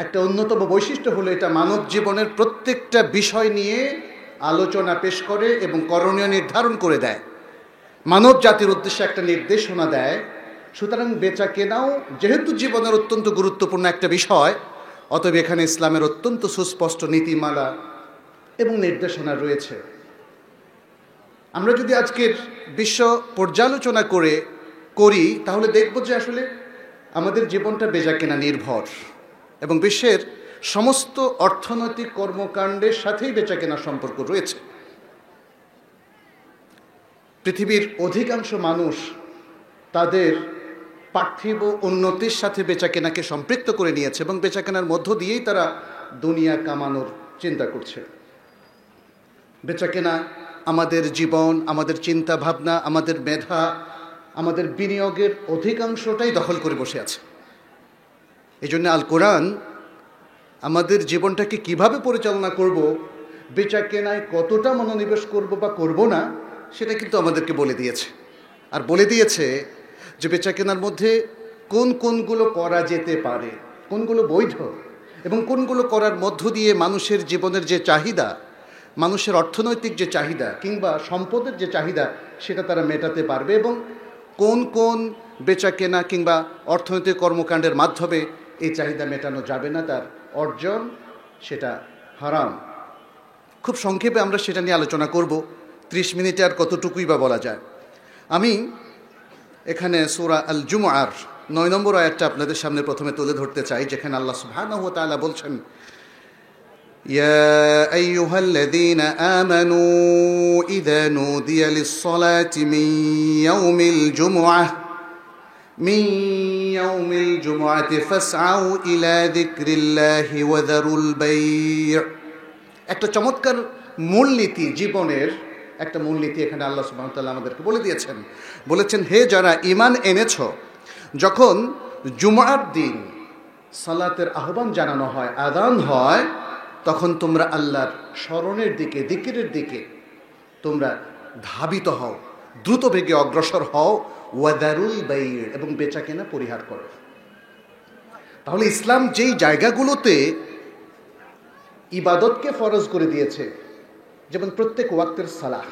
একটা অন্যতম বৈশিষ্ট্য হলো এটা মানব জীবনের প্রত্যেকটা বিষয় নিয়ে আলোচনা পেশ করে এবং করণীয় নির্ধারণ করে দেয়, মানব জাতির উদ্দেশ্যে একটা নির্দেশনা দেয়। সুতরাং বেচা কেনাও যেহেতু জীবনের অত্যন্ত গুরুত্বপূর্ণ একটা বিষয়, অতএব এখানে ইসলামের অত্যন্ত সুস্পষ্ট নীতিমালা এবং নির্দেশনা রয়েছে। আমরা যদি আজকের বিশ্ব পর্যালোচনা করি তাহলে দেখব যে আসলে আমাদের জীবনটা বেচা কেনা নির্ভর, এবং বিশ্বের সমস্ত অর্থনৈতিক কর্মকাণ্ডের সাথেই বেচা কেনার সম্পর্ক রয়েছে। পৃথিবীর অধিকাংশ মানুষ তাদের পার্থিব উন্নতির সাথে বেচা কেনাকে সম্পৃক্ত করে নিয়েছে এবং বেচা কেনার মধ্য দিয়েই তারা দুনিয়া কামানোর চিন্তা করছে। বেচা কেনা আমাদের জীবন, আমাদের চিন্তা ভাবনা, আমাদের মেধা, আমাদের বিনিয়োগের অধিকাংশটাই দখল করে বসে আছে। এই জন্য আল কোরআন আমাদের জীবনটাকে কিভাবে পরিচালনা করব, বেচা কেনায় কতটা মনোনিবেশ করব বা করব না, সেটা কিন্তু আমাদেরকে বলে দিয়েছে। আর বলে দিয়েছে যে বেচা কেনার মধ্যে কোনগুলো করা যেতে পারে, কোনগুলো বৈধ, এবং কোনগুলো করার মধ্য দিয়ে মানুষের জীবনের যে চাহিদা, মানুষের অর্থনৈতিক যে চাহিদা কিংবা সম্পদের যে চাহিদা, সেটা তারা মেটাতে পারবে, এবং কোন বেচা কেনা কিংবা অর্থনৈতিক কর্মকাণ্ডের মাধ্যমে এই চাহিদা মেটানো যাবে না, তার অর্জন সেটা হারাম। খুব সংক্ষেপে আমরা সেটা নিয়ে আলোচনা করব। 30 মিনিটে আর কতটুকুই বা বলা যায়। আমি এখানে সূরা আল জুমআর 9 নম্বর আয়াতটা আপনাদের সামনে প্রথমে তুলে ধরতে চাই, যেখানে আল্লাহ সুবহানাহু ওয়া তাআলা বলছেন, ইয়া আইয়ুহাল্লাযীনা আমানু ইযা নুদিয়া লিস-সালাতি মিন ইয়াউমিল জুমআতি ফাসআউ ইলা যিকরিল্লাহি ওয়া যারুল বাই'। একটা চমৎকার মূলনীতি, জীবনের একটা মূলনীতি এখানে আল্লাহ সুবহানাহু ওয়া তাআলা আমাদেরকে বলে দিয়েছেন। বলেছেন, হে যারা ঈমান এনেছ, যখন জুমআর দিন সালাতের আহ্বান জানানো হয়, আযান হয়, তখন তোমরা আল্লাহর স্মরণের দিকে, যিকিরের দিকে তোমরা ধাবিত হও, দ্রুত বেগে অগ্রসর হও, ওয়া যারুল বাই', এবং বেচা কেনা পরিহার করো। তাহলে ইসলাম যেই জায়গাগুলোতে ইবাদতকে ফরজ করে দিয়েছে, যেমন প্রত্যেক ওয়াক্তের সালাহ,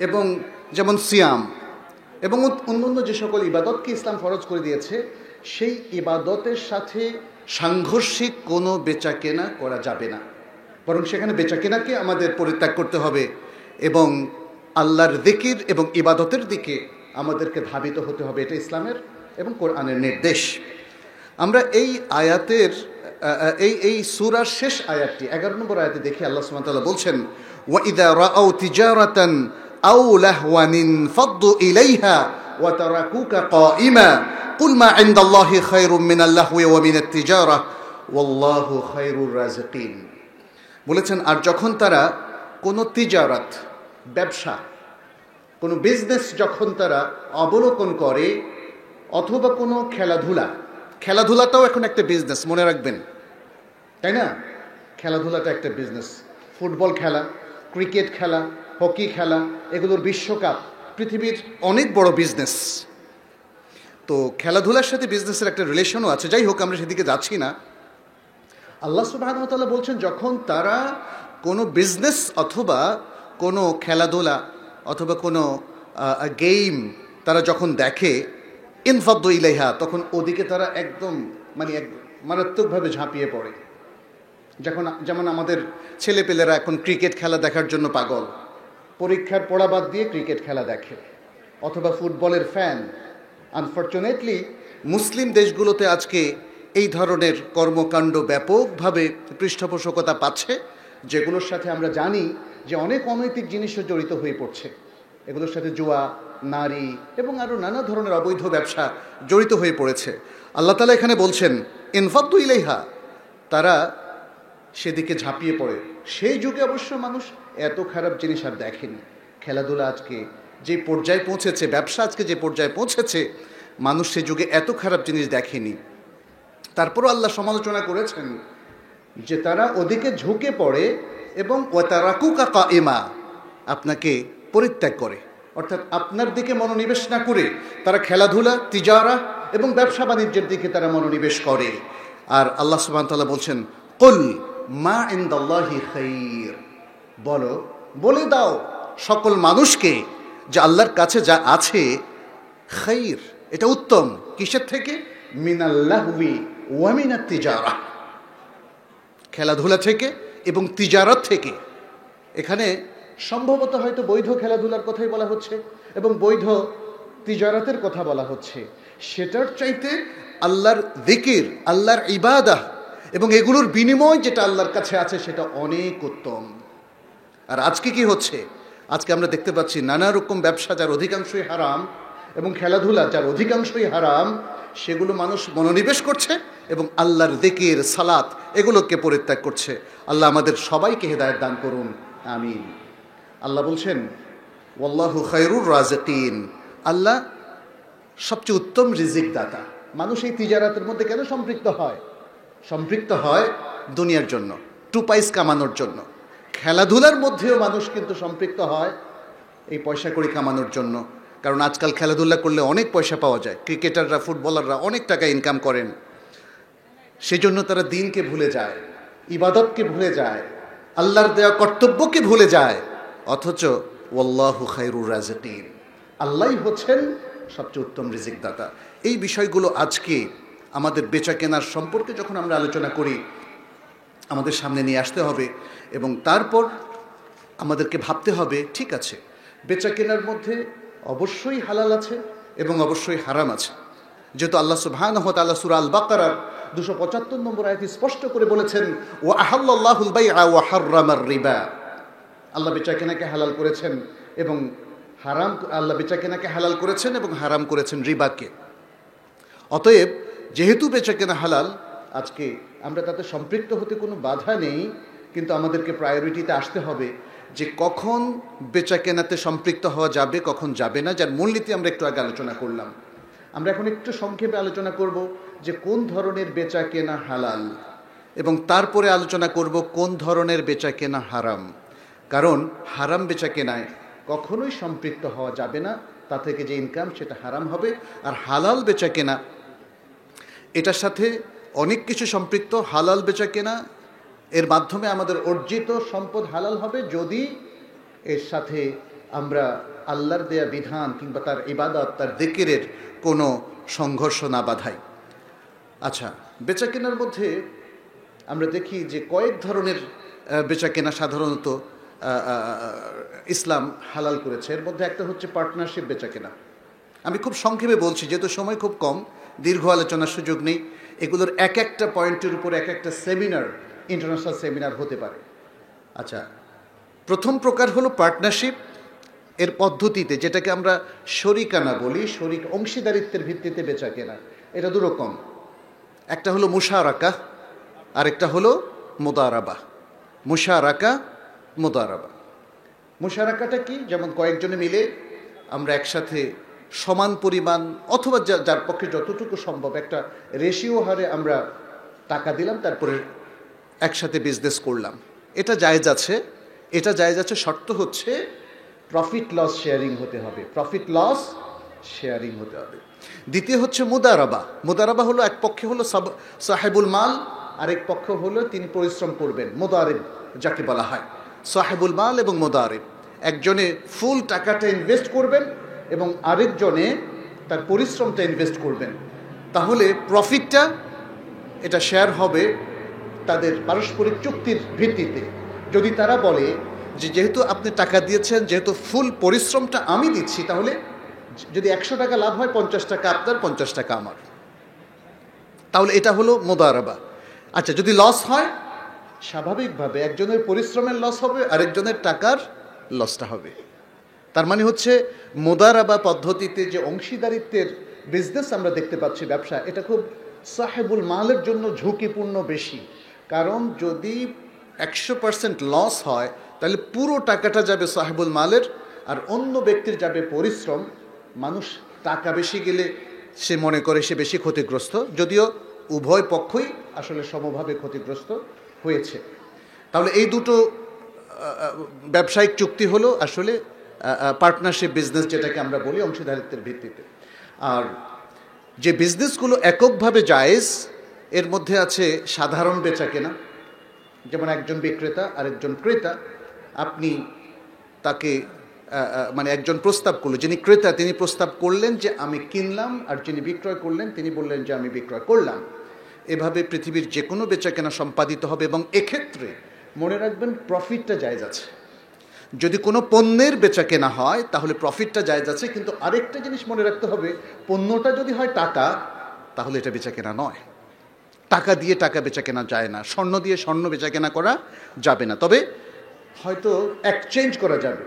এবং যেমন সিয়াম, এবং অন্যান্য যে সকল ইবাদতকে ইসলাম ফরজ করে দিয়েছে, সেই ইবাদতের সাথে সাংঘর্ষিক কোনো বেচা কেনা করা যাবে না, বরং সেখানে বেচা কেনাকে আমাদের পরিত্যাগ করতে হবে এবং আল্লাহর যিকির এবং ইবাদতের দিকে আমাদেরকে ধাবিত হতে হবে। এটা ইসলামের এবং কোরআনের নির্দেশ। আমরা এই আয়াতের এই সূরার শেষ আয়াতটি 11 নম্বর আয়াতে দেখি আল্লাহ সুবহানাহু ওয়া তাআলা বলছেন, ওয়া ইযা রাআউ তিজারাতান আও লাহওয়ান ফাদ্দু ইলাইহা ওয়া তারাকুকা কাইমা কুল মা ইনদাল্লাহি খায়রুম মিনাল লাহওয়ি ওয়া মিনাত তিজারা ওয়াল্লাহু খায়রুর রাযিকিন। বলেছেন, আর যখন তারা কোনো তিজারাত, ব্যবসা, কোনো বিজনেস যখন তারা অবলোকন করে, অথবা কোনো খেলাধুলাটাও এখন একটা বিজনেস, মনে রাখবেন, তাই না? খেলাধুলাটা একটা বিজনেস। ফুটবল খেলা, ক্রিকেট খেলা, হকি খেলা, এগুলোর বিশ্বকাপ পৃথিবীর অনেক বড় বিজনেস। তো খেলাধুলার সাথে বিজনেসের একটা রিলেশনও আছে। যাই হোক, আমরা সেদিকে যাচ্ছি না। আল্লাহ সুবহানাহু ওয়া তাআলা বলছেন, যখন তারা কোনো বিজনেস অথবা কোনো খেলাধুলা অথবা কোনো গেম তারা যখন দেখে, ইনফাদ্দু ইলাইহা, তখন ওদিকে তারা একদম মারাত্মকভাবে ঝাঁপিয়ে পড়ে। যেমন আমাদের ছেলেপেলেরা এখন ক্রিকেট খেলা দেখার জন্য পাগল, পরীক্ষার পড়া বাদ দিয়ে ক্রিকেট খেলা দেখে, অথবা ফুটবলের ফ্যান। আনফর্চুনেটলি মুসলিম দেশগুলোতে আজকে এই ধরনের কর্মকাণ্ড ব্যাপকভাবে পৃষ্ঠপোষকতা পাচ্ছে, যেগুলোর সাথে আমরা জানি যে অনেক অনৈতিক জিনিসও জড়িত হয়ে পড়ছে। এগুলোর সাথে জুয়া, নারী এবং আরও নানা ধরনের অবৈধ ব্যবসা জড়িত হয়ে পড়েছে। আল্লাহ তাআলা এখানে বলছেন, ইনফাদ্দু ইলাইহা, তারা সেদিকে ঝাঁপিয়ে পড়ে। সেই যুগে অবশ্য মানুষ এত খারাপ জিনিস আর দেখেনি। খেলাধুলা আজকে যে পর্যায়ে পৌঁছেছে, ব্যবসা আজকে যে পর্যায়ে পৌঁছেছে, মানুষ সে যুগে এত খারাপ জিনিস দেখেনি। তারপরও আল্লাহ সমালোচনা করেছেন যে তারা ওদিকে ঝুঁকে পড়ে এবং ওয়া তারাকুকা কাইমা, আপনাকে পরিত্যাগ করে, অর্থাৎ আপনার দিকে মনোনিবেশ না করে তারা খেলাধুলা, তিজারা এবং ব্যবসা বাণিজ্যের দিকে তারা মনোনিবেশ করে। আর আল্লাহ সুবহানাহু ওয়া তাআলা বলছেন, কুল মা ইনদাল্লাহি খাইর, বলে দাও সকল মানুষকে যে আল্লাহর কাছে যা আছে খাইর, এটা উত্তম। কিসের থেকে? মিনাল লাহবি ওয়া মিনাত তিজারা, খেলাধুলা থেকে এবং তিজারত থেকে। এখানে সম্ভবত হয়তো বৈধ খেলাধুলার কথাই বলা হচ্ছে এবং বৈধ তিজারতের কথা বলা হচ্ছে। সেটার চাইতে আল্লাহর যিকির, আল্লাহর ইবাদাহ এবং এগুলোর বিনিময় যেটা আল্লাহর কাছে আছে সেটা অনেক উত্তম। আর আজকে কি হচ্ছে? আজকে আমরা দেখতে পাচ্ছি নানা রকম ব্যবসা যার অধিকাংশই হারাম এবং খেলাধুলা যার অধিকাংশই হারাম, সেগুলো মানুষ মনোনিবেশ করছে এবং আল্লাহর যিকির, সালাত এগুলোকে পরিত্যাগ করছে। আল্লাহ আমাদের সবাইকে হেদায়েত দান করুন, আমিন। আল্লাহ বলছেন, ওয়াল্লাহু খায়রুর রাযিকিন, আল্লাহ সবচেয়ে উত্তম রিজিক দাতা। মানুষ এই তিজারাতের মধ্যে কেন সম্পৃক্ত হয়? দুনিয়ার জন্য, 2 পয়সা কামানোর জন্য। খেলাধুলার মধ্যেও মানুষ কিন্তু সম্পৃক্ত হয় এই পয়সা কড়ি কামানোর জন্য। কারণ আজকাল খেলাধুলা করলে অনেক পয়সা পাওয়া যায়। ক্রিকেটাররা, ফুটবলাররা অনেক টাকা ইনকাম করেন। সেজন্য তারা দিনকে ভুলে যায়, ইবাদতকে ভুলে যায়, আল্লাহর দেওয়া কর্তব্যকে ভুলে যায়। অথচ ওয়াল্লাহু খায়রুর রাযিকিন, আল্লাহই হচ্ছেন সবচেয়ে উত্তম রিজিক দাতা। এই বিষয়গুলো আজকে আমাদের বেচা কেনার সম্পর্কে যখন আমরা আলোচনা করি আমাদের সামনে নিয়ে আসতে হবে এবং তারপর আমাদেরকে ভাবতে হবে, ঠিক আছে, বেচা কেনার মধ্যে অবশ্যই হালাল আছে এবং অবশ্যই হারাম আছে। যেহেতু আল্লাহ সুবহানাহু ওয়া তাআলা সূরা আল বাকারার 275 নম্বর আয়াতে স্পষ্ট করে বলেছেন, ওয়া আহাল্লাল্লাহুল বাইআ ওয়া হাররামার রিবা, আল্লাহ বেচা কেনাকে হালাল করেছেন এবং হারাম করেছেন রিবাকে। অতএব যেহেতু বেচা কেনা হালাল, আজকে আমরা তাতে সম্পৃক্ত হতে কোনো বাধা নেই, কিন্তু আমাদেরকে প্রায়োরিটিতে আসতে হবে যে কখন বেচা কেনাতে সম্পৃক্ত হওয়া যাবে, কখন যাবে না, যার মূলনীতি আমরা একটু আগে আলোচনা করলাম। আমরা এখন একটু সংক্ষেপে আলোচনা করব যে কোন ধরনের বেচা কেনা হালাল এবং তারপরে আলোচনা করব কোন ধরনের বেচা কেনা হারাম। কারণ হারাম বেচা কেনায় কখনোই সম্পৃক্ত হওয়া যাবে না, তা থেকে যে ইনকাম সেটা হারাম হবে। আর হালাল বেচা কেনা, এটার সাথে অনেক কিছু সম্পৃক্ত। হালাল বেচা কেনা, এর মাধ্যমে আমাদের অর্জিত সম্পদ হালাল হবে যদি এর সাথে আমরা আল্লাহর দেয়া বিধান কিংবা তার ইবাদত, তার যিকিরের কোনো সংঘর্ষ না বাধাই। আচ্ছা, বেচা কেনার মধ্যে আমরা দেখি যে কয়েক ধরনের বেচা কেনা সাধারণত ইসলাম হালাল করেছে। এর মধ্যে একটা হচ্ছে পার্টনারশিপ বেচা কেনা। আমি খুব সংক্ষেপে বলছি, যেহেতু সময় খুব কম, দীর্ঘ আলোচনার সুযোগ নেই। এগুলোর এক একটা পয়েন্টের উপর এক একটা সেমিনার, ইন্টারন্যাশনাল সেমিনার হতে পারে। আচ্ছা, প্রথম প্রকার হলো পার্টনারশিপ। এর পদ্ধতিতে, যেটাকে আমরা শরিকানা বলি, শরিক অংশীদারিত্বের ভিত্তিতে বেচা কেনা, এটা দুরকম। একটা হলো মুশারাকা, আরেকটা হলো মুদারাবা। মুশারাকাটা কি? যেমন কয়েকজনে মিলে আমরা একসাথে সমান পরিমাণ অথবা যার পক্ষে যতটুকু সম্ভব একটা রেশিও হারে আমরা টাকা দিলাম, তারপরে একসাথে বিজনেস করলাম। এটা জায়েজ আছে। শর্ত হচ্ছে প্রফিট লস শেয়ারিং হতে হবে। দ্বিতীয় হচ্ছে মুদারাবা হলো এক পক্ষে হলো সাহেবুল মাল, আরেক পক্ষ হলো তিনি পরিশ্রম করবেন। মুদারিব যাকে বলা হয়, সাহেবুল মাল এবং মুদারিব। একজনে ফুল টাকাটা ইনভেস্ট করবেন এবং আরেকজনে তার পরিশ্রমটা ইনভেস্ট করবেন। তাহলে প্রফিটটা এটা শেয়ার হবে তাদের পারস্পরিক চুক্তির ভিত্তিতে। যদি তারা বলে যে যেহেতু আপনি টাকা দিয়েছেন, যেহেতু ফুল পরিশ্রমটা আমি দিচ্ছি, তাহলে যদি 100 টাকা লাভ হয় 50 টাকা আপনার, 50 টাকা আমার, তাহলে এটা হলো মুদারাবা। আচ্ছা, যদি লস হয়, স্বাভাবিকভাবে একজনের পরিশ্রমের লস হবে, আরেকজনের টাকার লসটা হবে। তার মানে হচ্ছে মুদারাবা পদ্ধতিতে যে অংশীদারিত্বের বিজনেস আমরা দেখতে পাচ্ছি, ব্যবসা, এটা খুব সাহেবুল মালের জন্য ঝুঁকিপূর্ণ বেশি। কারণ যদি 100% লস হয়, তাহলে পুরো টাকাটা যাবে সাহেবুল মালের আর অন্য ব্যক্তির যাবে পরিশ্রম। মানুষ টাকা বেশি গেলে সে মনে করে সে বেশি ক্ষতিগ্রস্ত, যদিও উভয় পক্ষই আসলে সমভাবে ক্ষতিগ্রস্ত হয়েছে। তাহলে এই দুটো ব্যবসায়িক চুক্তি হলো আসলে পার্টনারশিপ বিজনেস, যেটাকে আমরা বলি অংশীদারিত্বের ভিত্তিতে। আর যে বিজনেসগুলো এককভাবে জায়েজ, এর মধ্যে আছে সাধারণ বেচা কেনা, যেমন একজন বিক্রেতা আর একজন ক্রেতা, আপনি তাকে মানে একজন প্রস্তাব করলো, যিনি ক্রেতা তিনি প্রস্তাব করলেন যে আমি কিনলাম, আর যিনি বিক্রয় করলেন তিনি বললেন যে আমি বিক্রয় করলাম। এভাবে পৃথিবীর যে কোনো বেচা কেনা সম্পাদিত হবে, এবং এক্ষেত্রে মনে রাখবেন প্রফিটটা জায়েজ আছে। যদি কোনো পণ্যের বেচা কেনা হয় তাহলে প্রফিটটা জায়েজ আছে, কিন্তু আরেকটা জিনিস মনে রাখতে হবে, পণ্যটা যদি হয় টাকা তাহলে এটা বেচা কেনা নয়। টাকা দিয়ে টাকা বেচা কেনা যায় না, স্বর্ণ দিয়ে স্বর্ণ বেচা কেনা করা যাবে না। তবে হয়তো এক্সচেঞ্জ করা যাবে,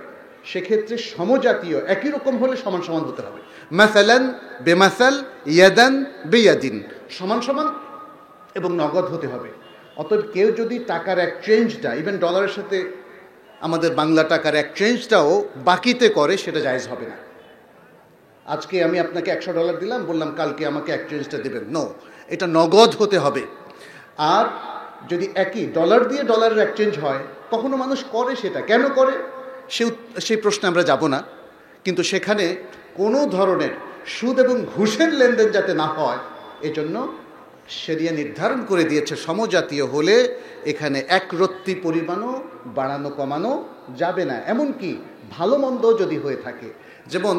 সেক্ষেত্রে সমজাতীয় একই রকম হলে সমান সমান হতে হবে। মাসালান বেমাসাল, ইয়াদান বেয়াদিন, সমান সমান এবং নগদ হতে হবে। অতএব কেউ যদি টাকার এক্সচেঞ্জটা ইভেন ডলারের সাথে আমাদের বাংলা টাকার এক্সচেঞ্জটাও বাকিতে করে, সেটা জায়েজ হবে না। আজকে আমি আপনাকে $100 দিলাম, বললাম কালকে আমাকে এক্সচেঞ্জটা দেবেন, নো, এটা নগদ হতে হবে। আর যদি একই ডলার দিয়ে ডলারের এক্সচেঞ্জ হয়, কখনো মানুষ করে, সেটা কেন করে সেই প্রশ্নে আমরা যাব না, কিন্তু সেখানে কোনো ধরনের সুদ এবং ঘুষের লেনদেন যাতে না হয় এজন্য শরিয়া নির্ধারণ করে দিয়েছে সমজাতীয় হলে এখানে এক রত্তি পরিমাণও বাড়ানো কমানো যাবে না। এমনকি ভালো মন্দ যদি হয়ে থাকে, যেমন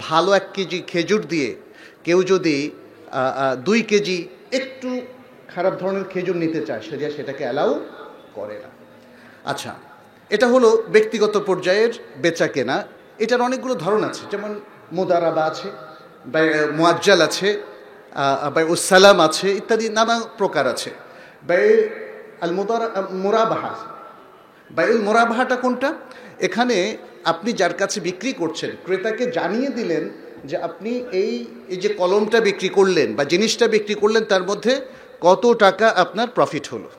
ভালো 1 কেজি খেজুর দিয়ে কেউ যদি 2 কেজি একটু খারাপ ধরনের খেজুর নিতে চায়, শরিয়া সেটাকে অ্যালাউ করে না। আচ্ছা, এটা হলো ব্যক্তিগত পর্যায়ের বেচা কেনা। এটার অনেকগুলো ধরন আছে, যেমন মুদারাবা আছে, মুআজ্জাল আছে, বাইউস সালাম আছে, ইত্যাদি নানা প্রকার আছে। মুরাবাহা, বাইউল মুরাবাহাটা কোনটা? এখানে আপনি যার কাছে বিক্রি করছেন ক্রেতাকে জানিয়ে দিলেন যে আপনি এই যে কলমটা বিক্রি করলেন বা জিনিসটা বিক্রি করলেন, তার মধ্যে কত টাকা আপনার প্রফিট হলো।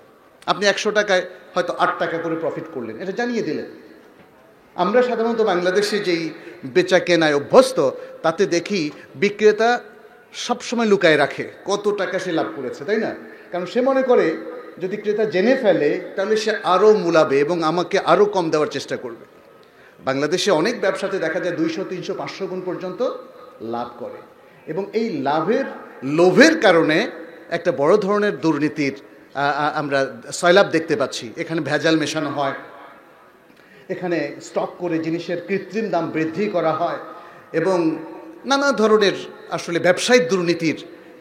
আপনি 100 টাকায় হয়তো 8 টাকা করে প্রফিট করলেন, এটা জানিয়ে দিলেন। আমরা সাধারণত বাংলাদেশে যেই বেচা কেনায় অভ্যস্ত, তাতে দেখি বিক্রেতা সবসময় লুকায় রাখে কত টাকা সে লাভ করেছে, তাই না? কারণ সে মনে করে যদি ক্রেতা জেনে ফেলে তাহলে সে আরও মূলাবে এবং আমাকে আরও কম দেওয়ার চেষ্টা করবে। বাংলাদেশে অনেক ব্যবসাতে দেখা যায় 200, 300, 500 গুণ পর্যন্ত লাভ করে, এবং এই লোভের কারণে একটা বড় ধরনের দুর্নীতির আমরা সয়লাব দেখতে পাচ্ছি। এখানে ভেজাল মেশানো হয়, এখানে স্টক করে জিনিসের কৃত্রিম দাম বৃদ্ধি করা হয়, এবং নানা ধরনের আসলে ব্যবসায়িক দুর্নীতির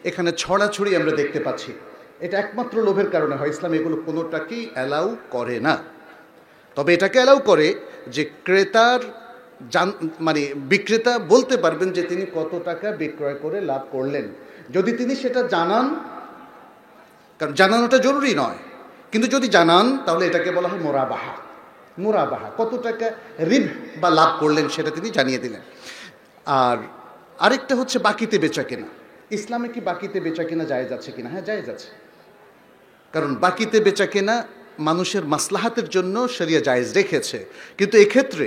এখানে ছড়াছড়ি আমরা দেখতে পাচ্ছি। এটা একমাত্র লোভের কারণে হয়। ইসলাম এগুলো কোনোটাকেই অ্যালাউ করে না। তবে এটাকে অ্যালাউ করে যে ক্রেতার মানে বিক্রেতা বলতে পারবেন যে তিনি কত টাকা বিক্রয় করে লাভ করলেন, যদি তিনি সেটা জানান। কারণ জানানোটা জরুরি নয়, কিন্তু যদি জানান তাহলে এটাকে বলা হয় মুরাবাহা। কত টাকা রিব বা লাভ করলেন সেটা তিনি জানিয়ে দিলেন। আর আরেকটা হচ্ছে বাকিতে বেচা কেনা। ইসলামে কি বাকিতে বেচা কেনা জায়েজ আছে কিনা? হ্যাঁ, জায়েজ আছে। কারণ বাকিতে বেচা কেনা মানুষের মাসলাহাতের জন্য শরিয়া জায়েজ রেখেছে, কিন্তু এক্ষেত্রে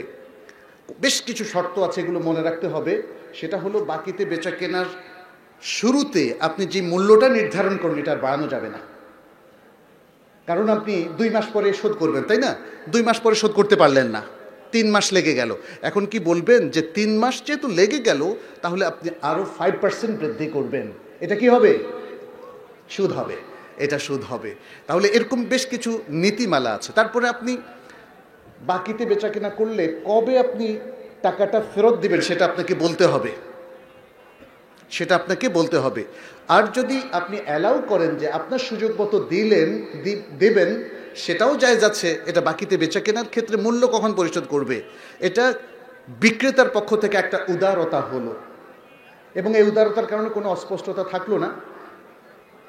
বেশ কিছু শর্ত আছে, এগুলো মনে রাখতে হবে। সেটা হলো বাকিতে বেচা কেনার শুরুতে আপনি যে মূল্যটা নির্ধারণ করুন এটা আর বাড়ানো যাবে না। কারণ আপনি 2 মাস পরে শোধ করবেন, তাই না? 2 মাস পরে শোধ করতে পারলেন না, 3 মাস লেগে গেল। এখন কি বলবেন যে 3 মাস যেহেতু লেগে গেল তাহলে আপনি আরও 5% বৃদ্ধি করবেন, এটা কি হবে? সুদ হবে, এটা সুদ হবে। তাহলে এরকম বেশ কিছু নীতিমালা আছে। তারপরে আপনি বাকিতে বেচা কেনা করলে কবে আপনি টাকাটা ফেরত দিবেন সেটা আপনাকে বলতে হবে। আর যদি আপনি অ্যালাউ করেন যে আপনার সুযোগ মতো দেবেন, সেটাও জায়েজ আছে। এটা বাকিতে বেচা কেনার ক্ষেত্রে মূল্য কখন পরিশোধ করবে, এটা বিক্রেতার পক্ষ থেকে একটা উদারতা হলো, এবং এই উদারতার কারণে কোনো অস্পষ্টতা থাকলো না।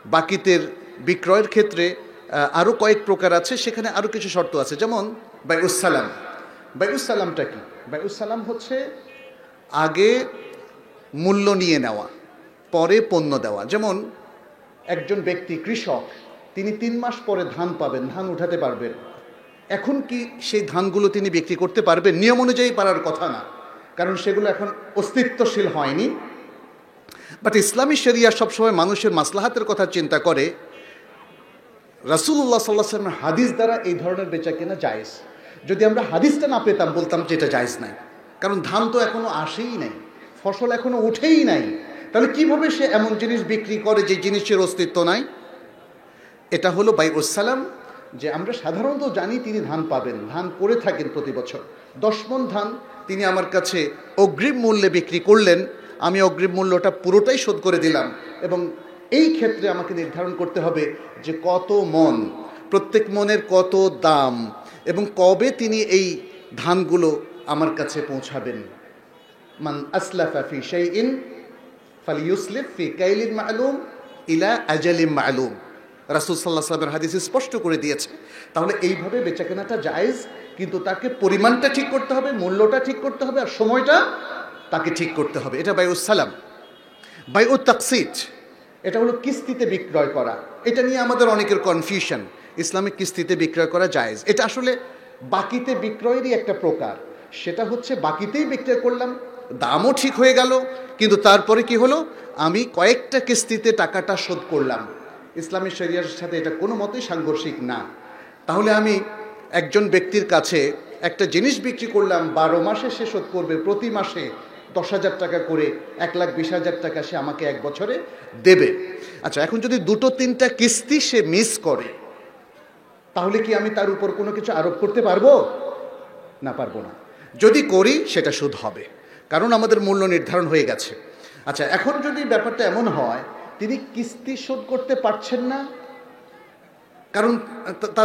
বাকিতের বিক্রয়ের ক্ষেত্রে আরও কয়েক প্রকার আছে, সেখানে আরও কিছু শর্ত আছে। যেমন বাইউস সালাম। বাইউস সালামটা কি? বাইউস সালাম হচ্ছে আগে মূল্য নিয়ে নেওয়া, পরে পণ্য দেওয়া। যেমন একজন ব্যক্তি কৃষক, তিনি 3 মাস পরে ধান পাবেন, ধান উঠাতে পারবেন। এখন কি সেই ধানগুলো তিনি বিক্রি করতে পারবেন? নিয়ম অনুযায়ী পারার কথা না, কারণ সেগুলো এখন অস্তিত্বশীল হয়নি। বাট ইসলামী শরিয়া সবসময় মানুষের মাসলাহাতের কথা চিন্তা করে। রাসূলুল্লাহ সাল্লাল্লাহু আলাইহি ওয়াসাল্লামের হাদিস দ্বারা এই ধরনের বেচা কেনা জায়েজ। যদি আমরা হাদিসটা না পেতাম বলতাম যে এটা জায়েজ নাই, কারণ ধান তো এখনো আসেই নাই, ফসল এখনো উঠেই নাই। তাহলে কিভাবে সে এমন জিনিস বিক্রি করে যে জিনিসের অস্তিত্ব নাই? এটা হলো বাইউস সালাম, যে আমরা সাধারণত জানি তিনি ধান পাবেন, ধান করে থাকেন প্রতি বছর 10 মণ ধান তিনি আমার কাছে অগ্রিম মূল্যে বিক্রি করলেন, আমি অগ্রিম মূল্যটা পুরোটাই শোধ করে দিলাম। এবং এই ক্ষেত্রে আমাকে নির্ধারণ করতে হবে যে কত মণ, প্রত্যেক মণের কত দাম, এবং কবে তিনি এই ধানগুলো আমার কাছে পৌঁছাবেন। মান আসলাফা ফি শাইইন ফালিয়ুসলিফ ফি কাইলিন মা'লুম ইলা আজালিন মা'লুম, রাসূল সাল্লাল্লাহু আলাইহি ওয়াসাল্লামের হাদিসে স্পষ্ট করে দিয়েছে। তাহলে এইভাবে বেচাকেনাটা জায়েজ, কিন্তু তাকে পরিমাণটা ঠিক করতে হবে, মূল্যটা ঠিক করতে হবে, আর সময়টা তাকে ঠিক করতে হবে। এটা বাইউস সালাম। বাইউত তাকসিদ, এটা হলো কিস্তিতে বিক্রয় করা। এটা নিয়ে আমাদের অনেকের কনফিউশন। ইসলামিক কিস্তিতে বিক্রয় করা জায়েজ। এটা আসলে বাকিতে বিক্রয়েরই একটা প্রকার। সেটা হচ্ছে বাকিতেই বিক্রয় করলাম, দামও ঠিক হয়ে গেল, কিন্তু তারপরে কি হলো, আমি কয়েকটা কিস্তিতে টাকাটা শোধ করলাম। ইসলামী শরিয়ার সাথে এটা কোনো মতেই সাংঘর্ষিক না। তাহলে আমি একজন ব্যক্তির কাছে একটা জিনিস বিক্রি করলাম, 12 মাসে সে শোধ করবে, প্রতি মাসে 10,000 টাকা করে, 1,20,000 টাকা সে আমাকে 1 বছরে দেবে। আচ্ছা, এখন যদি 2-3টা কিস্তি সে মিস করে, তাহলে কি আমি তার উপর কোনো কিছু আরোপ করতে পারবো? না, পারবো না। যদি করি সেটা সুদ হবে, কারণ আমাদের মূল্য নির্ধারণ হয়ে গেছে। আচ্ছা, এখন যদি ব্যাপারটা এমন হয় তিনি কিস্তি শোধ করতে পারছেন না, কারণ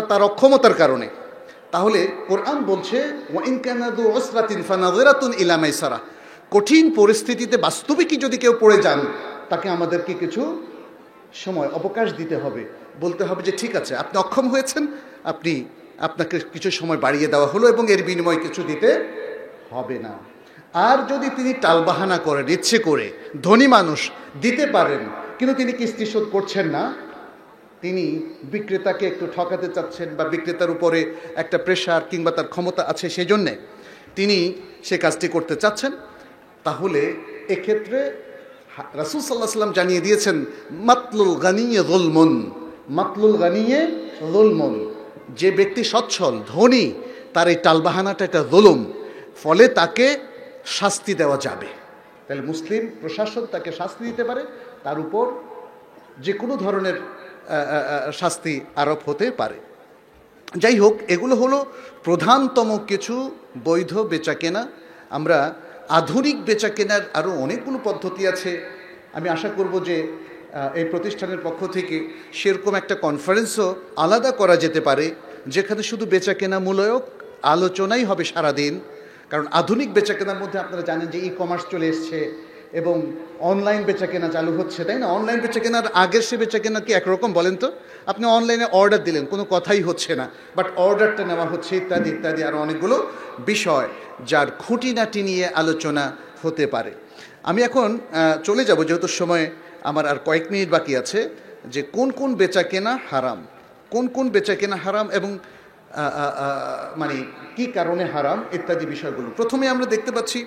তার অক্ষমতার কারণে, তাহলে কোরআন বলছে ওয়াইন কানা যু উসরাতিন ফানাযিরাতুন ইলা মাইসারা, কঠিন পরিস্থিতিতে বাস্তবিকই যদি কেউ পড়ে যান, তাকে আমাদেরকে কিছু সময় অবকাশ দিতে হবে, বলতে হবে যে ঠিক আছে, আপনি অক্ষম হয়েছেন, আপনাকে কিছু সময় বাড়িয়ে দেওয়া হলো এবং এর বিনিময়ে কিছু দিতে হবে না। আর যদি তিনি টালবাহানা করেন, ইচ্ছে করে, ধনী মানুষ, দিতে পারেন কিন্তু তিনি কিস্তি শোধ করছেন না, তিনি বিক্রেতাকে একটু ঠকাতে চাচ্ছেন, বা বিক্রেতার উপরে একটা প্রেশার কিংবা তার ক্ষমতা আছে সেই জন্যে তিনি সে কাজটি করতে চাচ্ছেন, তাহলে এক্ষেত্রে রাসূল সাল্লাল্লাহু আলাইহি ওয়াসাল্লাম জানিয়ে দিয়েছেন মাতলুল গানিয়ে যুলমুন, মাতলুল গানিয়ে যুলমুন, যে ব্যক্তি সচ্ছল ধনী তার এই টালবাহানাটা একটা যুলুম, ফলে তাকে শাস্তি দেওয়া যাবে। তাহলে মুসলিম প্রশাসন তাকে শাস্তি দিতে পারে, তার উপর যে কোনো ধরনের শাস্তি আরোপ হতে পারে। যাই হোক, এগুলো হলো প্রধানতম কিছু বৈধ বেচাকেনা। আমরা আধুনিক বেচাকেনার আরও অনেকগুলো পদ্ধতি আছে। আমি আশা করব যে এই প্রতিষ্ঠানের পক্ষ থেকে সেরকম একটা কনফারেন্সও আলাদা করা যেতে পারে, যেখানে শুধু বেচাকেনামূলক আলোচনাই হবে সারাদিন। কারণ আধুনিক বেচাকেনার মধ্যে আপনারা জানেন যে ই-কমার্স চলে এসছে এবং অনলাইন বেচাকেনা চালু হচ্ছে, তাই না? অনলাইন বেচাকেনার আগের সে বেচাকেনা কি একরকম বলেন তো? আপনি অনলাইনে অর্ডার দিলেন, কোনো কথাই হচ্ছে না, বাট অর্ডারটা নেওয়া হচ্ছে, ইত্যাদি ইত্যাদি আরও অনেকগুলো বিষয় যার খুঁটিনাটি নিয়ে আলোচনা হতে পারে। আমি এখন চলে যাব, যেহেতু সময় আমার আর কয়েক মিনিট বাকি আছে, যে কোন কোন বেচাকেনা হারাম, কোন কোন বেচাকেনা হারাম এবং মানে কি কারণে হারাম ইত্যাদি বিষয়গুলো। প্রথমে আমরা দেখতে পাচ্ছি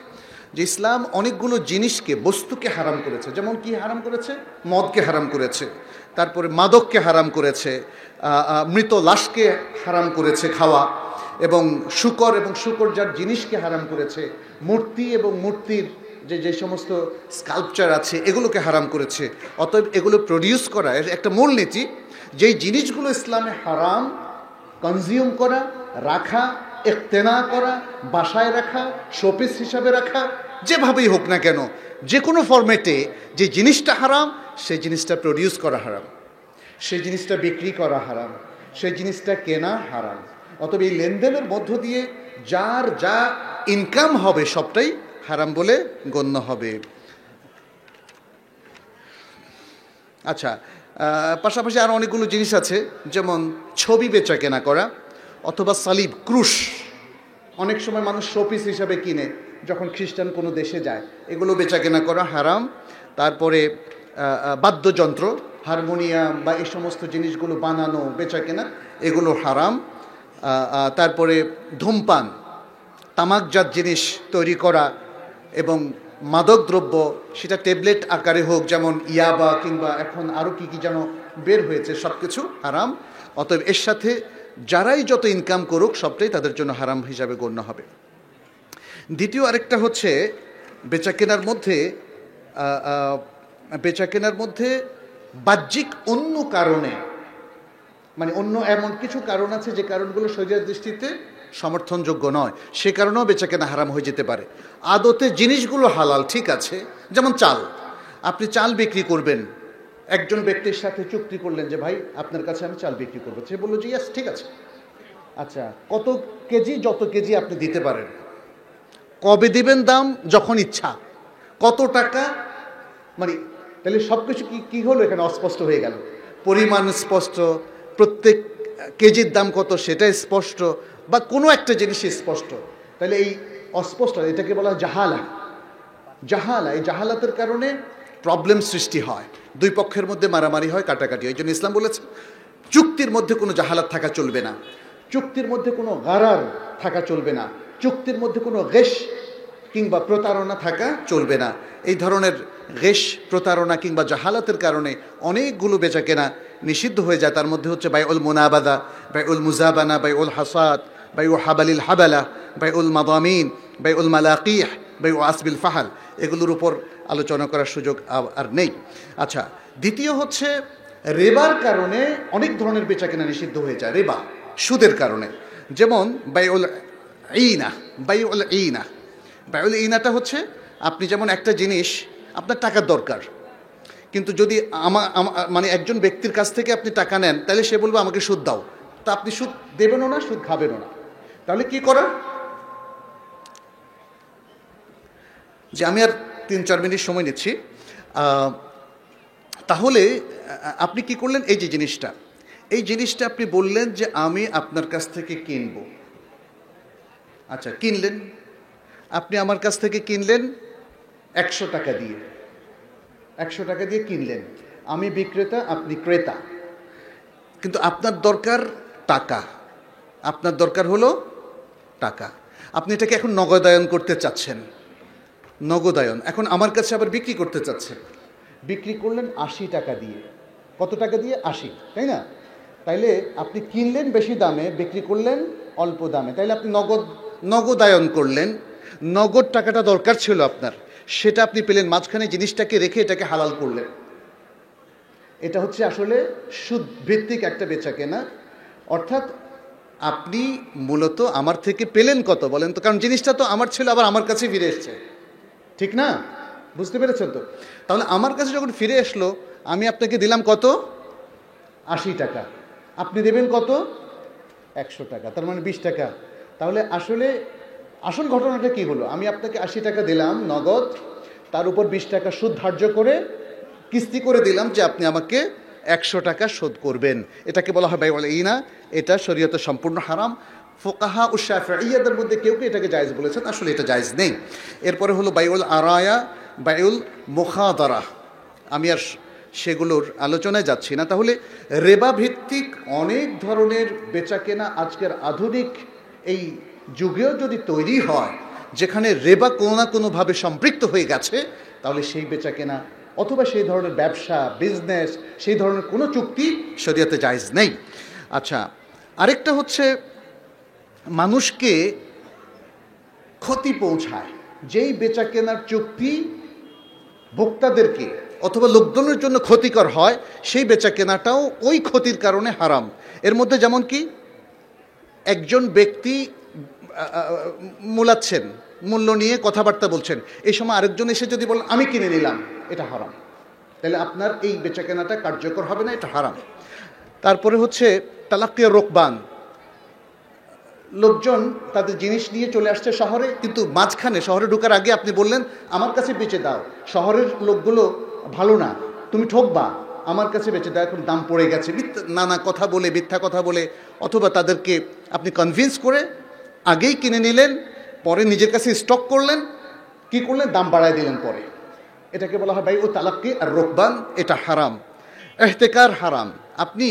যে ইসলাম অনেকগুলো জিনিসকে, বস্তুকে হারাম করেছে। যেমন কি হারাম করেছে? মদকে হারাম করেছে, তারপরে মাদককে হারাম করেছে, মৃত লাশকে হারাম করেছে খাওয়া, এবং শুকরজাত জিনিসকে হারাম করেছে, মূর্তি এবং মূর্তির যে সমস্ত স্কাল্পচার আছে এগুলোকে হারাম করেছে। অতএব এগুলো প্রডিউস করা একটা মূলনীতি, যেই জিনিসগুলো ইসলামে হারাম, কনজিউম করা, রাখা, ইক্তেনা করা, বাসায় রাখা, শোপিস হিসাবে রাখা, যেভাবেই হোক না কেন, যে কোনো ফরম্যাটে যে জিনিসটা হারাম, সেই জিনিসটা প্রডিউস করা হারাম, সেই জিনিসটা বিক্রি করা হারাম, সেই জিনিসটা কেনা হারাম। অতএব এই লেনদেনের মধ্য দিয়ে যার যা ইনকাম হবে সবটাই হারাম বলে গণ্য হবে। আচ্ছা, পাশাপাশি আরও অনেকগুলো জিনিস আছে, যেমন ছবি বেচা কেনা করা, অথবা সালিব, ক্রুশ। অনেক সময় মানুষ শোপিস হিসাবে কিনে যখন খ্রিস্টান কোনো দেশে যায়, এগুলো বেচা কেনা করা হারাম। তারপরে বাদ্যযন্ত্র, হারমোনিয়াম বা এই সমস্ত জিনিসগুলো বানানো, বেচা কেনা, এগুলো হারাম। তারপরে ধূমপান, তামাকজাত জিনিস তৈরি করা এবং মাদকদ্রব্য, সেটা ট্যাবলেট আকারে হোক, যেমন ইয়াবা কিংবা এখন আরও কী কী যেন বের হয়েছে, সব কিছু হারাম। অতএব এর সাথে যারাই যত ইনকাম করুক সবটাই তাদের জন্য হারাম হিসাবে গণ্য হবে। দ্বিতীয় আরেকটা হচ্ছে বেচাকেনার মধ্যে বাহ্যিক অন্য কারণে মানে অন্য এমন কিছু কারণ আছে যে কারণগুলো শরীয়তের দৃষ্টিতে সমর্থনযোগ্য নয়, সে কারণেও বেচাকেনা হারাম হয়ে যেতে পারে। আদতে জিনিসগুলো হালাল, ঠিক আছে। যেমন চাল, আপনি চাল বিক্রি করবেন, একজন ব্যক্তির সাথে চুক্তি করলেন যে ভাই আপনার কাছে আমি চাল বিক্রি করবো, সে বললো যে ইয়াস ঠিক আছে, আচ্ছা কত কেজি, যত কেজি আপনি দিতে পারেন, কবে দিবেন দাম, যখন ইচ্ছা, কত টাকা, মানে তাহলে সব কিছু কি হলো এখানে অস্পষ্ট হয়ে গেল। পরিমাণ স্পষ্ট, প্রত্যেক কেজির দাম কত সেটা স্পষ্ট, বা কোনো একটা জিনিস স্পষ্ট। তাহলে এই অস্পষ্ট, এটাকে বলা হয় জাহালা। জাহালা, এই জাহালাতের কারণে প্রবলেম সৃষ্টি হয়, দুই পক্ষের মধ্যে মারামারি হয়, কাটাকাটি হয়। এই জন্য ইসলাম বলেছে চুক্তির মধ্যে কোনো জাহালাত থাকা চলবে না, চুক্তির মধ্যে কোনো গারার থাকা চলবে না, চুক্তির মধ্যে কোনো গেশ কিংবা প্রতারণা থাকা চলবে না। এই ধরনের গেশ, প্রতারণা কিংবা জাহালাতের কারণে অনেকগুলো বেচাকেনা নিষিদ্ধ হয়ে যায়। তার মধ্যে হচ্ছে বাইউল মুনাবাদা, বাইউল মুজাবানা, বাইউল হাসাদ, বাইউ হাবালিল হাবালা, বাইউল মাদামিন, বাইউল মালাকিহ, বাইউ আসবিল ফাহাল। এগুলোর উপর আলোচনা করার সুযোগ আর নেই। আচ্ছা, দ্বিতীয় হচ্ছে রেবার কারণে অনেক ধরনের বেচাকেনা নিষিদ্ধ হয়ে যায়। রেবা, সুদের কারণে, যেমন বাইউল ঈনা। বাইউল ঈনা, বাইউল ঈনাটা হচ্ছে আপনি যেমন একটা জিনিস, আপনার টাকার দরকার, কিন্তু যদি মানে একজন ব্যক্তির কাছ থেকে আপনি টাকা নেন, তাহলে সে বলবে আমাকে সুদ দাও, তা আপনি সুদ দেবেনও না, সুদ খাবেনও না। তাহলে কি করার, যে আমি আর 3-4 মিনিট সময় নিচ্ছি। তাহলে আপনি কি করলেন, এই যে জিনিসটা, এই জিনিসটা আপনি বললেন যে আমি আপনার কাছ থেকে কিনব। আচ্ছা, কিনলেন, আপনি আমার কাছ থেকে কিনলেন 100 টাকা দিয়ে, 100 টাকা দিয়ে কিনলেন। আমি বিক্রেতা, আপনি ক্রেতা, কিন্তু আপনার দরকার টাকা, আপনার দরকার হলো টাকা। আপনি এটাকে এখন নগদায়ন করতে চাচ্ছেন, নগদায়ন। এখন আমার কাছে আবার বিক্রি করতে চাচ্ছেন, বিক্রি করলেন 80 টাকা দিয়ে। কত টাকা দিয়ে? 80, তাই না? তাইলে আপনি কিনলেন বেশি দামে, বিক্রি করলেন অল্প দামে, তাইলে আপনি নগদায়ন করলেন। নগদ টাকাটা দরকার ছিল আপনার, সেটা আপনি পেলেন, মাঝখানে জিনিসটাকে রেখে এটাকে হালাল করলেন। এটা হচ্ছে আসলে সুদ ভিত্তিক একটা বেচাকেনা। অর্থাৎ আপনি মূলত আমার থেকে পেলেন কত বলেন তো, কারণ জিনিসটা তো আমার ছিল, আবার আমার কাছে ফিরে এসছে, ঠিক না? বুঝতে পেরেছেন তো? তাহলে আমার কাছে যখন ফিরে আসলো, আমি আপনাকে দিলাম কত? 80 টাকা, আপনি দেবেন কত? 100 টাকা, তার মানে 20 টাকা। তাহলে আসলে আসল ঘটনাটা কি হলো, আমি আপনাকে 80 টাকা দিলাম নগদ, তার উপর 20 টাকা সুদ ধার্য করে কিস্তি করে দিলাম যে আপনি আমাকে 100 টাকা শোধ করবেন। এটাকে বলা হয় বাইউল ঈনা। এটা শরীয়তে সম্পূর্ণ হারাম। ফুকাহা ও শাফিঈদের মধ্যে কেউ কেউ এটাকে জায়েজ বলেছেন, আসলে এটা জায়েজ নেই। এরপরে হলো বাইউল আরায়া, বাইউল মুখাদারা। আমি আর সেগুলোর আলোচনায় যাচ্ছি না। তাহলে রেবা ভিত্তিক অনেক ধরনের বেচাকেনা আজকের আধুনিক এই যুগেও যদি তৈরি হয়, যেখানে রেবা কোনো না কোনোভাবে সম্পৃক্ত হয়ে গেছে, তাহলে সেই বেচাকেনা অথবা সেই ধরনের ব্যবসা, বিজনেস, সেই ধরনের কোনো চুক্তি শরীয়তে জায়েজ নেই। আচ্ছা, আরেকটা হচ্ছে মানুষকে ক্ষতি পৌঁছায়, যেই বেচাকেনার চুক্তি ভোক্তাদেরকে অথবা লোকজনের জন্য ক্ষতিকর হয়, সেই বেচাকেনাটাও ওই ক্ষতির কারণে হারাম। এর মধ্যে যেমন কি, একজন ব্যক্তি মূলাচ্ছেন, মূল্য নিয়ে কথাবার্তা বলছেন, এই সময় আরেকজন এসে যদি বলেন আমি কিনে নিলাম, এটা হারাম। তাহলে আপনার এই বেচাকেনাটা কার্যকর হবে না, এটা হারাম। তারপরে হচ্ছে তালাক্কিয়া রোকবান, লোকজন তাদের জিনিস নিয়ে চলে আসছে শহরে, কিন্তু মাঝখানে শহরে ঢোকার আগে আপনি বললেন আমার কাছে বেচে দাও, শহরের লোকগুলো ভালো না, তুমি ঠকবা, আমার কাছে বেচে দাও, এখন দাম পড়ে গেছে, নানা কথা বলে, মিথ্যা কথা বলে, অথবা তাদেরকে আপনি কনভিন্স করে আগেই কিনে নিলেন, পরে নিজের কাছে স্টক করলেন, কি করলেন, দাম বাড়ায় দিলেন পরে। এটাকে বলা হয় বাইউ তালাক্কি আর রোকবান, এটা হারাম। এহতেকার হারাম, আপনি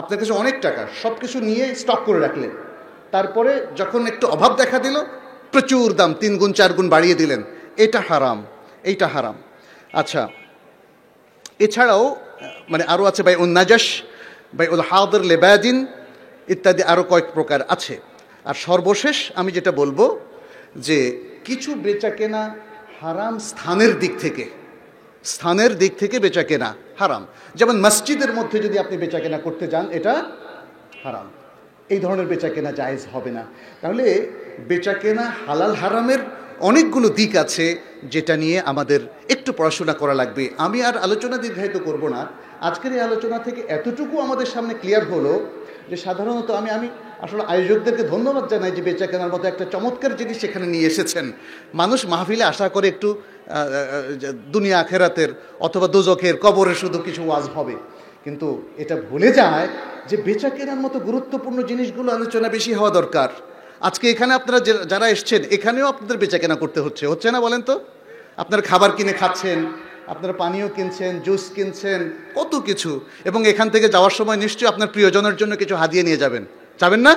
আপনার কাছে অনেক টাকা, সব কিছু নিয়ে স্টক করে রাখলেন, তারপরে যখন একটু অভাব দেখা দিল প্রচুর দাম 3 গুণ 4 গুণ বাড়িয়ে দিলেন, এটা হারাম, এইটা হারাম। আচ্ছা, এছাড়াও মানে আরও আছে বাইউন নাজাশ, বাইউল হাদির লিবাদিন ইত্যাদি, আরও কয়েক প্রকার আছে। আর সর্বশেষ আমি যেটা বলবো, যে কিছু বেচাকেনা হারাম স্থানের দিক থেকে, স্থানের দিক থেকে বেচাকেনা হারাম। যেমন মসজিদের মধ্যে যদি আপনি বেচাকেনা করতে যান, এটা হারাম। এই ধরনের বেচাকেনা জায়েজ হবে না। তাহলে বেচাকেনা হালাল হারামের অনেকগুলো দিক আছে, যেটা নিয়ে আমাদের একটু পড়াশোনা করা লাগবে। আমি আর আলোচনা দীর্ঘায়িত করব না। আজকের এই আলোচনা থেকে এতটুকু আমাদের সামনে ক্লিয়ার হলো যে সাধারণত আমি আসলে আয়োজকদেরকে ধন্যবাদ জানাই যে বেচাকেনার মতো একটা চমৎকার জিনিস সেখানে নিয়ে এসেছেন। মানুষ মাহফিলে আশা করে একটু দুনিয়া আখেরাতের অথবা দোজখের কবরের শুধু কিছু ওয়াজ হবে, কিন্তু এটা ভুলে যায় যে বেচাকেনার মতো গুরুত্বপূর্ণ জিনিসগুলো আলোচনা বেশি হওয়া দরকার। আজকে এখানে আপনারা যারা এসছেন, এখানেও আপনাদের বেচাকেনা করতে হচ্ছে না বলেন তো? আপনারা খাবার কিনে খাচ্ছেন, আপনারা পানীয় কিনছেন, জুস কিনছেন, কত কিছু। এবং এখান থেকে যাওয়ার সময় নিশ্চয়ই আপনার প্রিয়জনের জন্য কিছু হাদিয়ে নিয়ে যাবেন না?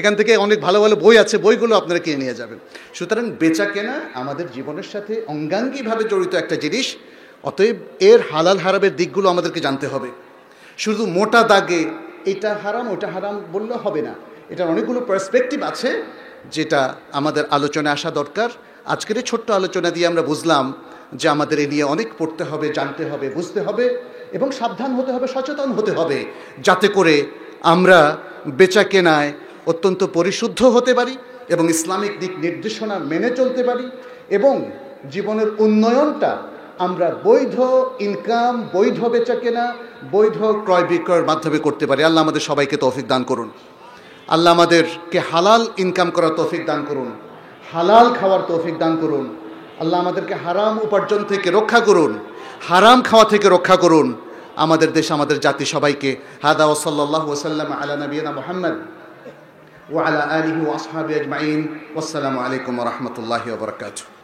এখান থেকে অনেক ভালো ভালো বই আছে, বইগুলো আপনারা কিনে নিয়ে যাবেন। সুতরাং বেচাকেনা আমাদের জীবনের সাথে অঙ্গাঙ্গিভাবে জড়িত একটা জিনিস। অতএব এর হালাল হারামের দিকগুলো আমাদেরকে জানতে হবে। শুধু মোটা দাগে এটা হারাম ওটা হারাম বললে হবে না। এটার অনেকগুলো পার্সপেক্টিভ আছে, যেটা আমাদের আলোচনায় আসা দরকার। আজকের এই ছোট্ট আলোচনা দিয়ে আমরা বুঝলাম যে আমাদের এ নিয়ে অনেক পড়তে হবে, জানতে হবে, বুঝতে হবে এবং সাবধান হতে হবে, সচেতন হতে হবে, যাতে করে আমরা বেচাকেনায় অত্যন্ত পরিশুদ্ধ হতে পারি এবং ইসলামিক দিক নির্দেশনা মেনে চলতে পারি এবং জীবনের উন্নয়নটা আমরা বৈধ ইনকাম, বৈধ বেচাকেনা, বৈধ ক্রয় বিক্রয়ের মাধ্যমে করতে পারি। আল্লাহ আমাদের সবাইকে তৌফিক দান করুন। আল্লাহ আমাদেরকে হালাল ইনকাম করার তৌফিক দান করুন, হালাল খাওয়ার তৌফিক দান করুন। আল্লাহ আমাদেরকে হারাম উপার্জন থেকে রক্ষা করুন, হারাম খাওয়া থেকে রক্ষা করুন। আমাদের দেশ, আমাদের জাতি সবাইকে। হাদা ওয়া সাল্লাল্লাহু ওয়া সাল্লাম আলা নবিয়িনা মুহাম্মদ ওয়া আলা আলিহি ওয়া আসহাবিহি আজমাইন। ওয়াসসালামু আলাইকুম ওয়া রাহমাতুল্লাহি ওয়া বারাকাতুহু।